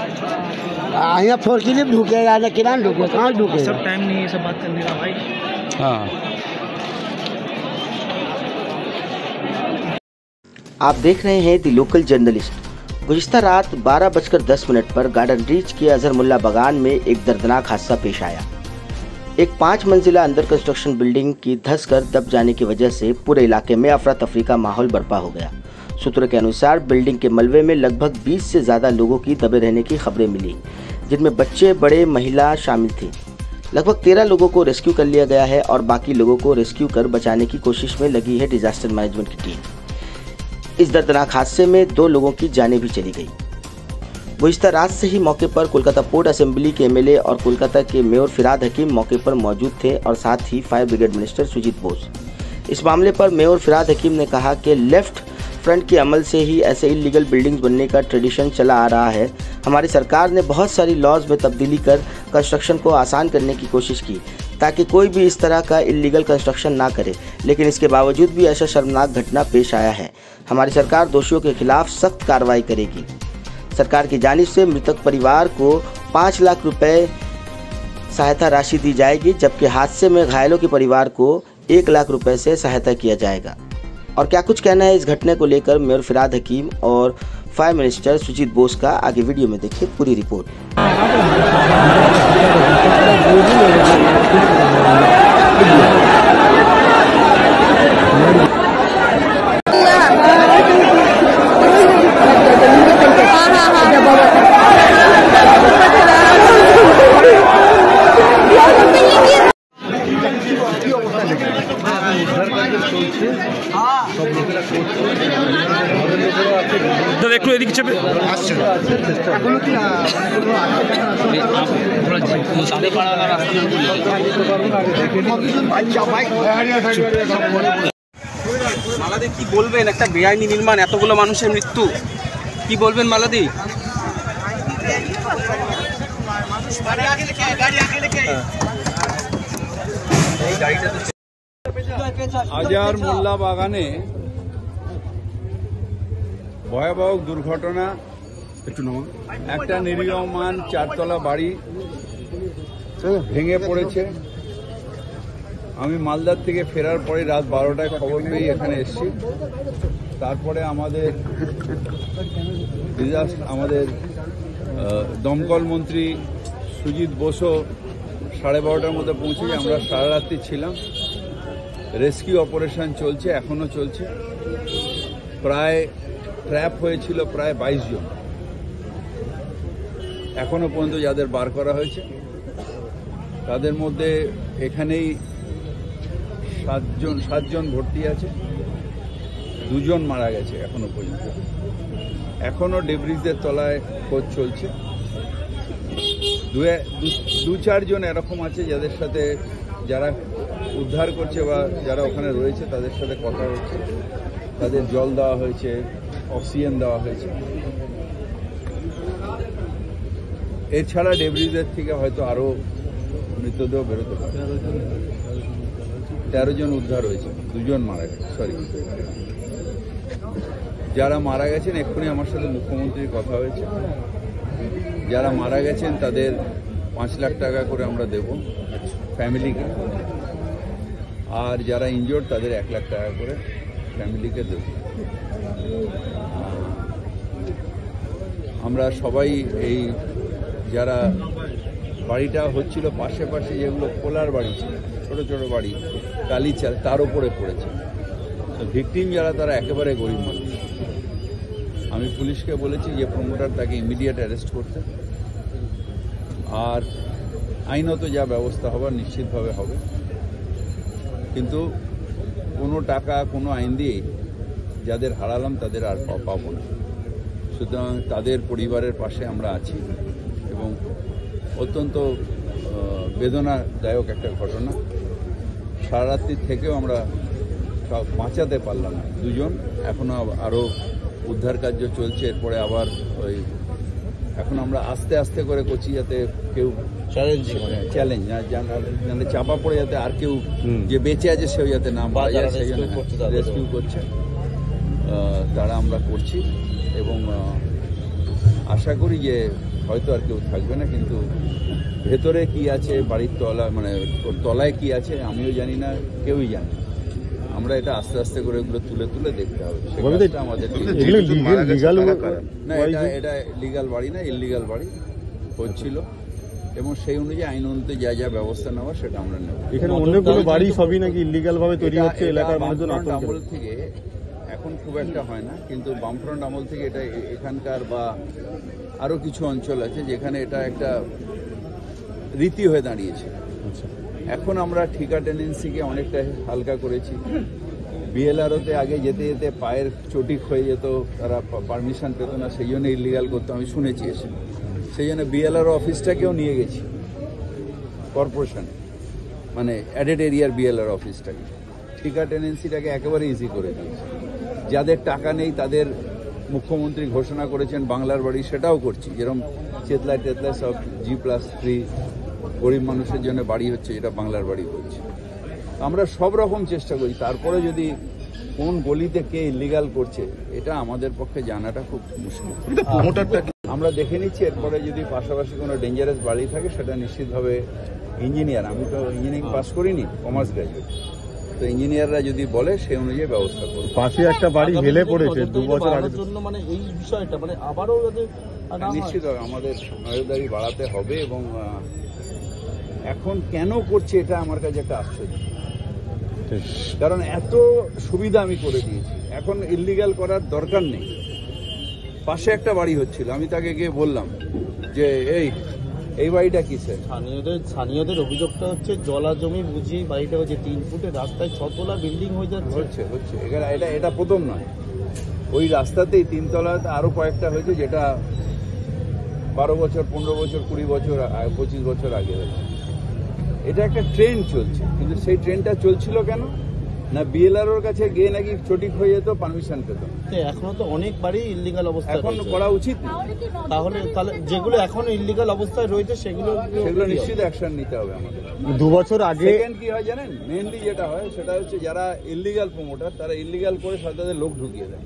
यहाँ फोर्चुनेट ढूकेगा ना किरान ढूके कहाँ ढूके सब टाइम नहीं है सब बात करने का भाई। हाँ आप देख रहे हैं दी लोकल जर्नलिस्ट। गुज़िश्ता रात 12:10 पर गार्डन रीच के अजहर मुल्ला बागान में एक दर्दनाक हादसा पेश आया। एक 5 मंजिला अंडर कंस्ट्रक्शन बिल्डिंग की धंस कर दब जाने की वजह से पूरे इलाके में अफरा तफरी का माहौल बर्पा हो गया। सूत्रों के अनुसार बिल्डिंग के मलबे में लगभग 20 से ज़्यादा लोगों की दबे रहने की खबरें मिली, जिनमें बच्चे, बड़े, महिला शामिल थी। लगभग 13 लोगों को रेस्क्यू कर लिया गया है और बाकी लोगों को रेस्क्यू कर बचाने की कोशिश में लगी है डिजास्टर मैनेजमेंट की टीम। इस दर्दनाक हादसे में 2 लोगों की जानें भी चली गई। गुज़िश्ता रात से ही मौके पर कोलकाता पोर्ट असेंबली के एमएलए और कोलकाता के मेयर फिराद हकीम मौके पर मौजूद थे और साथ ही fire brigade minister Sujit Bose. इस मामले पर मेयर फिराद हकीम ने कहा कि लेफ्ट फ्रंट के अमल से ही ऐसे इलीगल बिल्डिंग्स बनने का ट्रेडिशन चला आ रहा है। हमारी सरकार ने बहुत सारी लॉज में तब्दीली कर कंस्ट्रक्शन को आसान करने की कोशिश की ताकि कोई भी इस तरह का इलीगल कंस्ट्रक्शन ना करे, लेकिन इसके बावजूद भी ऐसा शर्मनाक घटना पेश आया है। हमारी सरकार दोषियों के खिलाफ सख्त कार्रवाई करेगी। सरकार की जानिब से मृतक परिवार को 5 लाख रुपए सहायता राशि दी जाएगी, जबकि हादसे में घायलों के परिवार को 1 लाख रुपए से सहायता किया जाएगा। और क्या कुछ कहना है इस घटने को लेकर मेयर फिराद हकीम और फायर मिनिस्टर सुजीत बोस का, आगे वीडियो में देखिए पूरी रिपोर्ट। একটু এদিকে চেপে মালাদি কি বলবেন, একটা বেআইনি নির্মাণ, এতগুলো মানুষের মৃত্যু, কি বলবেন মালাদি? আজহার মোল্লা বাগানে ভয়াবহ দুর্ঘটনা। একটা নির্মীয়মান 4তলা বাড়ি ভেঙে পড়েছে। আমি মালদার থেকে ফেরার পরে রাত 12টায় খবর পেয়ে এখানে এসেছি। তারপরে আমাদের দমকল মন্ত্রী সুজিত বসু 12:30টার মধ্যে পৌঁছে। আমরা সারা রাত্রি ছিলাম। রেস্কিউ অপারেশন চলছে, এখনো চলছে। প্রায় ট্র্যাপ হয়েছিল প্রায় 22 জন, এখনো পর্যন্ত যাদের বার করা হয়েছে তাদের মধ্যে এখানেই 7 জন ভর্তি আছে, 2 জন মারা গেছে এখনো পর্যন্ত। এখনো ডেব্রিজের তলায় খোঁজ চলছে। 2-4 জন এরকম আছে যাদের সাথে, যারা উদ্ধার করছে বা যারা ওখানে রয়েছে তাদের সাথে কথা হচ্ছে। তাদের জল দেওয়া হয়েছে, অক্সিজেন দেওয়া হয়েছে। এছাড়া ডেব্রিজের থেকে হয়তো আরো মৃতদেহ বেরোতে পারে। 13 জন উদ্ধার হয়েছে, 2 জন মারা গেছে। যারা মারা গেছেন এক্ষুনি আমার সাথে মুখ্যমন্ত্রীর কথা হয়েছে। যারা মারা গেছেন তাদের 5 লাখ টাকা করে আমরা দেব ফ্যামিলিকে, আর যারা ইনজোর্ড তাদের 1 লাখ টাকা করে ফ্যামিলিকে দেব। আমরা সবাই এই যারা বাড়িটা হচ্ছিল পাশে পাশে যেগুলো খোলার বাড়ি ছিল, ছোট ছোট বাড়ি, টালি চাল, তার উপরে পড়েছে। ভিকটিম যারা তারা একেবারে গরিব মানুষ। আমি পুলিশকে বলেছি যে প্রমোটার তাকে ইমিডিয়েট অ্যারেস্ট করতে, আর আইনত যা ব্যবস্থা হবার নিশ্চিতভাবে হবে। কিন্তু কোনো টাকা কোনো আইন দিয়ে যাদের হারালাম তাদের আর পাবো না। সুতরাং তাদের পরিবারের পাশে আমরা আছি এবং অত্যন্ত বেদনাদায়ক একটা ঘটনা। সারা রাত্রি থেকেও আমরা সব বাঁচাতে পারলাম না। 2 জন এখনো আরও উদ্ধার কার্য চলছে। এরপরে আবার ওই এখন আমরা আস্তে আস্তে করে করছি যাতে কেউ চ্যালেঞ্জ না জানলে চাপা পড়ে, যাতে আর কেউ যে বেঁচে আছে সেও যাতে না মারা যায়, সেই জন্য রেস্কিউ করছে তারা আমরা করছি। এবং আশা করি যে হয়তো আর কেউ থাকবে না, কিন্তু ভেতরে কি আছে, বাড়ির তলা মানে ওর তলায় কি আছে আমিও জানি না, কেউই জানে না। আমরা এটা আস্তে আস্তে করে এগুলো তুলে তুলে দেখতে হবে। সেটা আমাদের না, এটা লিগাল বাড়ি না, ইললিগাল বাড়ি হচ্ছিল, এবং সেই অনুযায়ী আইন অনুযায়ী যা যা ব্যবস্থা নেওয়া সেটা আমরা নেব। এখানে অনেকগুলো বাড়ি সবই নাকি ইললিগাল ভাবে তৈরি হচ্ছে, এলাকার মানুষজন আমল থেকে এখন খুব একটা হয় না, কিন্তু বামফ্রন্ট আমল থেকে এটা এখানকার বা আরো কিছু অঞ্চল আছে যেখানে এটা একটা রীতি হয়ে দাঁড়িয়েছে। এখন আমরা ঠিকা টেন্ডেন্সিকে অনেকটা হালকা করেছি। বিএলআরওতে আগে যেতে যেতে পায়ের চটি হয়ে যেত, তারা পারমিশন পেত না, সেই জন্য ইলিগাল করতো, আমি শুনেছি এসে। সেই জন্য বিএলআরও অফিসটাকেও নিয়ে গেছি কর্পোরেশনে, মানে অ্যাডেড এরিয়ার বিএলআর অফিসটাকে। ঠিকা টেন্ডেন্সিটাকে একেবারে ইজি করে দিয়েছে। যাদের টাকা নেই তাদের মুখ্যমন্ত্রী ঘোষণা করেছেন বাংলার বাড়ি, সেটাও করছি। যেরকম চেতলায় টেতলায় সব G+3 গরিব মানুষের জন্য বাড়ি হচ্ছে, এটা বাংলার বাড়ি হচ্ছে। আমরা সব রকম চেষ্টা করি। তারপরে যদি কোন গলিতে কে ইলিগাল করছে এটা আমাদের পক্ষে জানাটা খুব মুশকিল। আমরা দেখে নিচ্ছি, এরপরে যদি পাশাপাশি কোনো ডেঞ্জারাস বাড়ি থাকে সেটা নিশ্চিতভাবে ইঞ্জিনিয়ার, আমি তো ইঞ্জিনিয়ারিং পাস করিনি, কমার্স গ্র্যাজুয়েট, তো ইঞ্জিনিয়াররা যদি বলে সেই অনুযায়ী ব্যবস্থা করবে। পাশে একটা বাড়ি হেলে পড়েছে 2 বছর আগে, মানে এই বিষয়টা মানে আবারও নিশ্চিতভাবে আমাদের নজরদারি বাড়াতে হবে। এবং এখন কেন করছে এটা আমার কাছে একটা আশ্চর্য, কারণ এত সুবিধা আমি করে দিয়েছি, এখন ইললিগাল করার দরকার নেই। পাশে একটা বাড়ি হচ্ছিল, আমি তাকে গিয়ে বললাম যে এই বাড়িটা কিসের? স্থানীয়দের অভিযোগটা হচ্ছে জলা জমি বুঝি বাড়িটা হচ্ছে 3 ফুটের রাস্তায় 6 তলা বিল্ডিং হয়ে যাচ্ছে। হচ্ছে এটা প্রথম নয়, ওই রাস্তাতেই 3 তলাতে আরো কয়েকটা হয়েছে, যেটা 12 বছর 15 বছর 20 বছর 25 বছর আগে হয়েছে। এটা একটা ট্রেন্ড চলছে, কিন্তু সেই ট্রেনটা চলছিল কেন না, বিএলআরওর কাছে গিয়ে নাকি চটিক হয়ে যেত, পারমিশন পেত। এখনো তো অনেক বাড়ি ইললিগাল অবস্থায়, এখন করা উচিত না। তাহলে যেগুলো এখনো ইললিগাল অবস্থায় রয়েছে সেগুলো নিশ্চিত অ্যাকশন নিতে হবে আমাদের। 2 বছর আগে সেকেন্ড কি হয় জানেন, মেইনলি যেটা হয় সেটা হচ্ছে যারা ইললিগাল প্রমোটার, তারা ইললিগাল করে তাদের লোক ঢুকিয়ে দেয়।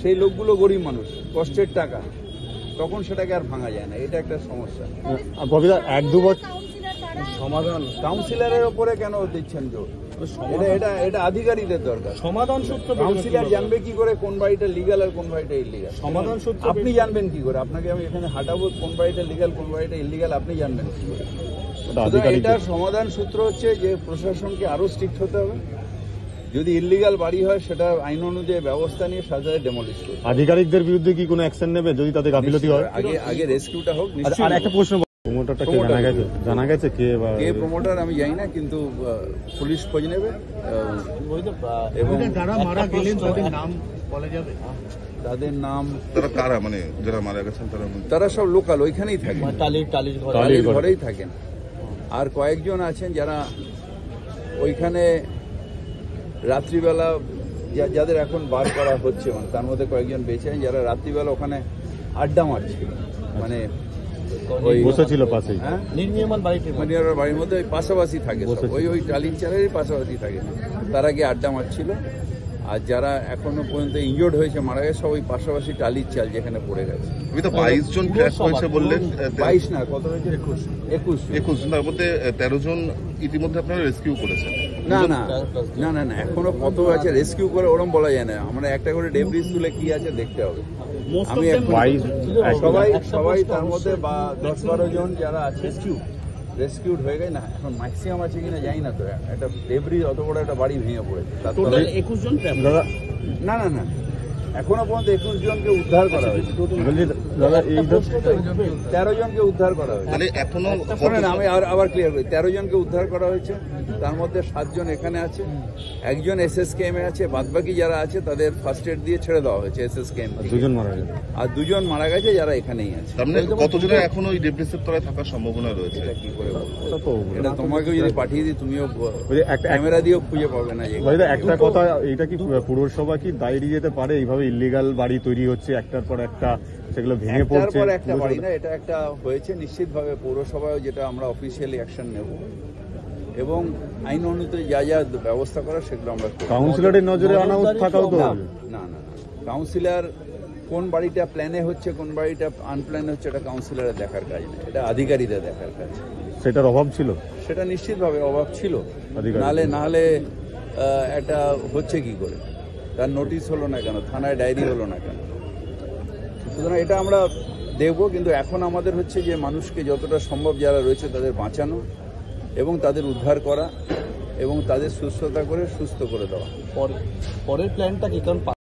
সেই লোকগুলো গরিব মানুষ, কষ্টের টাকা, তখন সেটাকে আর ভাঙা যায় না। এটা একটা সমস্যা। 1-2 বছর সমাধান কাউন্সিলরের ওপরে কেন দিচ্ছেন জোর? এটা আধিকারিকদের দরকার। সমাধান সূত্র কাউন্সিলর জানবে কি করে কোন বাড়িটা লিগাল আর কোন বাড়িটা ইলিগাল? সমাধান সূত্র আপনি জানবেন কি করে? আপনাকে আমি এখানে হাঁটাবো, কোন বাড়িটা লিগাল কোন বাড়িটা ইলিগাল আপনি জানবেন কি করে? এটার সমাধান সূত্র হচ্ছে যে প্রশাসনকে আরো স্ট্রিক্ট হতে হবে। যদি ইললিগাল বাড়ি হয় সেটা আইন অনুযায়ী ব্যবস্থা নিয়ে সাজায় ডেমোলিশ করবে। আধিকারিকদের বিরুদ্ধে কি কোনো অ্যাকশন নেবে যদি তাদের গাফিলতি হয়? আগে রেস্কিউটা হোক। আর একটা প্রশ্ন, প্রমোটারটা কে জানা গেছে কে প্রমোটার আমি জানি না, কিন্তু পুলিশ খোঁজ নেবে। এবং যারা মারা গেলেন তাদের নাম বলা যাবে? তাদের নাম তারা কারা, মানে যারা মারা গেছেন তারা সব লোকাল, ওইখানেই থাকেন, টালির ঘরেই থাকেন। আর কয়েকজন আছেন যারা ওইখানে রাত্রিবেলা, যাদের এখন বার করা হচ্ছে, মানে তার মধ্যে কয়েকজন বেঁচে আছেন যারা রাত্রিবেলা ওখানে আড্ডা মারছিল, মানে বসেছিল পাশে, হ্যাঁ, নির্মীয়মান বাড়ির মধ্যে ওই পাশাপাশি থাকে, ওই টালির চালেরই পাশাপাশি থাকে, তারা গিয়ে আড্ডা মারছিল। আর যারা এখনো পর্যন্ত ইনজোর্ড হয়েছে, মারা গেছে, সব ওই পাশাপাশি টালির চাল যেখানে পড়ে গেছে। 22 জন ক্র্যাশ হয়েছে বললেন। 22 না, কত হয়েছে? 21। তার মধ্যে 13 জন ইতিমধ্যে আপনারা রেস্কিউ করেছেন। না, এখনো কত আছে রেস্কিউ করে ওরম বলা যায় না। আমরা একটা করে ডেব্রিজ তুলে কি আছে দেখতে হবে। আমি সবাই তার মধ্যে 10-12 জন যারা আছে রেস্কিউড হয়ে গেছে না, এখন ম্যাক্সিমাম আছে কিনা জানি না। তো একটা ডেব্রিজ, অত বড় একটা বাড়ি ভেঙে পড়েছে। 21 জন না, এখনো পর্যন্ত 21 জনকে উদ্ধার করা হয়েছে। 13 জনকে উদ্ধার করা হয়েছে। মানে এখনো আমি আবার ক্লিয়ার করি, 13 জনকে উদ্ধার করা হয়েছে। তার মধ্যে 7 জন এখানে আছে, একজন SSKM এ আছে, বাদবাকি যারা আছে তাদের ফার্স্ট এড দিয়ে ছেড়ে দেওয়া হয়েছে SSKM। 2 জন মারা গেছে, আর 2 জন মারা গেছে যারা এখানেই আছে। তার মানে কতজনের এখনো ওই ডেব্রিসের তলায় থাকার সম্ভাবনা রয়েছে? এটা কি করে বলবো? এটা তোমাকেও যদি পাঠিয়ে দিই তুমিও ক্যামেরা দিয়েও খুঁজে পাবে না। একটা কথা, এটা কি পুরসভা কি দায়ী যেতে পারে এইভাবে ইললিগাল বাড়ি তৈরি হচ্ছে একটার পর একটা, সেগুলো ভেঙে পড়ছে? একটা বাড়ি না, এটা একটা হয়েছে। নিশ্চিতভাবে পৌরসভায় যেটা আমরা অফিসিয়ালি অ্যাকশন নেব, এবং আইন অনুযায়ী যা যা ব্যবস্থা করা সেগুলো আমরা। কাউন্সিলরের নজরে আনা থাকাও তো না, কাউন্সিলর কোন বাড়িটা প্ল্যানে হচ্ছে কোন বাড়িটা আনপ্ল্যানে হচ্ছে এটা কাউন্সিলরের দেখার কাজ না, এটা আধিকারিকদের দেখার কাজ। সেটার অভাব ছিল, সেটা নিশ্চিতভাবে অভাব ছিল, আধিকারিক। নাহলে এটা হচ্ছে কি করে, তার নোটিশ হলো না কেন, থানায় ডায়েরি হলো না কেন? সুতরাং এটা আমরা দেখবো, কিন্তু এখন আমাদের হচ্ছে যে মানুষকে যতটা সম্ভব যারা রয়েছে তাদের বাঁচানো এবং তাদের উদ্ধার করা এবং তাদের সুস্থতা করে সুস্থ করে দেওয়া। পরের প্ল্যানটা কি? কারণ